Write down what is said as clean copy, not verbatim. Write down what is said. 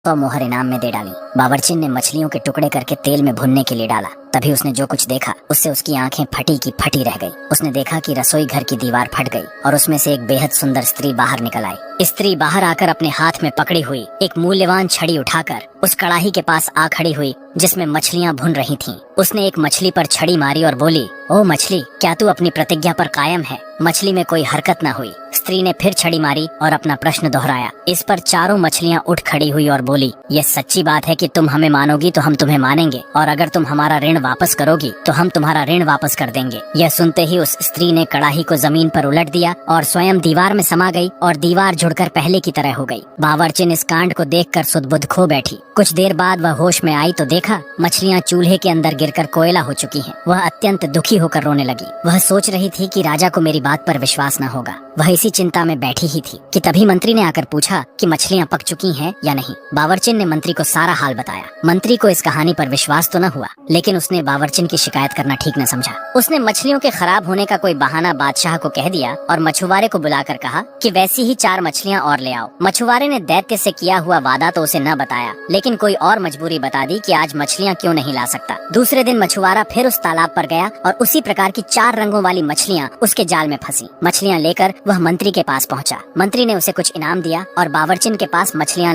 100 मोहर इनाम में दे डाली। बावर्चिन ने मछलियों के टुकड़े करके तेल में भुनने के लिए डाला। तभी उसने जो कुछ देखा उससे उसकी आंखें फटी की फटी रह गई। उसने देखा कि रसोई घर की दीवार फट गई और उसमें से एक बेहद सुंदर स्त्री बाहर निकल आई। स्त्री बाहर आकर अपने हाथ में पकड़ी हुई एक मूल्यवान छड़ी उठाकर उस कड़ाही के पास आ खड़ी हुई जिसमें मछलियां भुन रही थीं। उसने एक मछली पर छड़ी मारी और बोली, ओ मछली, क्या तू अपनी प्रतिज्ञा पर कायम है? मछली में कोई हरकत न हुई। स्त्री ने फिर छड़ी मारी और अपना प्रश्न दोहराया। इस पर चारों मछलियां उठ खड़ी हुई और बोली, ये सच्ची बात है कि तुम हमें मानोगी तो हम तुम्हें मानेंगे, और अगर तुम हमारा ऋण वापस करोगी तो हम तुम्हारा ऋण वापस कर देंगे। यह सुनते ही उस स्त्री ने कड़ाही को जमीन पर उलट दिया और स्वयं दीवार में समा गई और दीवार जुड़कर पहले की तरह हो गई। बावर्चिन इस कांड को देखकर सुध-बुध खो बैठी। कुछ देर बाद वह होश में आई तो देखा मछलियां चूल्हे के अंदर गिरकर कोयला हो चुकी हैं। वह अत्यंत दुखी होकर रोने लगी। वह सोच रही थी कि राजा को मेरी बात पर विश्वास न होगा। वह इसी चिंता में बैठी ही थी कि तभी मंत्री ने आकर पूछा कि मछलियां पक चुकी हैं या नहीं। बावर्चिन ने मंत्री को सारा हाल बताया। मंत्री को इस कहानी पर विश्वास तो न हुआ, लेकिन उसने बावर्चिन की शिकायत करना ठीक न समझा। उसने मछलियों के खराब होने का कोई बहाना बादशाह को कह दिया और मछुआरे को बुलाकर कहा कि वैसी ही 4 मछलियां और ले आओ। मछुआरे ने दैत्य से किया हुआ वादा तो उसे न बताया, लेकिन कोई और मजबूरी बता दी कि आज मछलियां क्यों नहीं ला सकता। दूसरे दिन मछुआरा फिर उस तालाब पर गया और उसी प्रकार की 4 रंगों वाली मछलियां उसके जाल में फंसी। मछलियां लेकर वह मंत्री के पास पहुंचा। मंत्री ने उसे कुछ इनाम दिया और बावर्चिन के पास मछलियां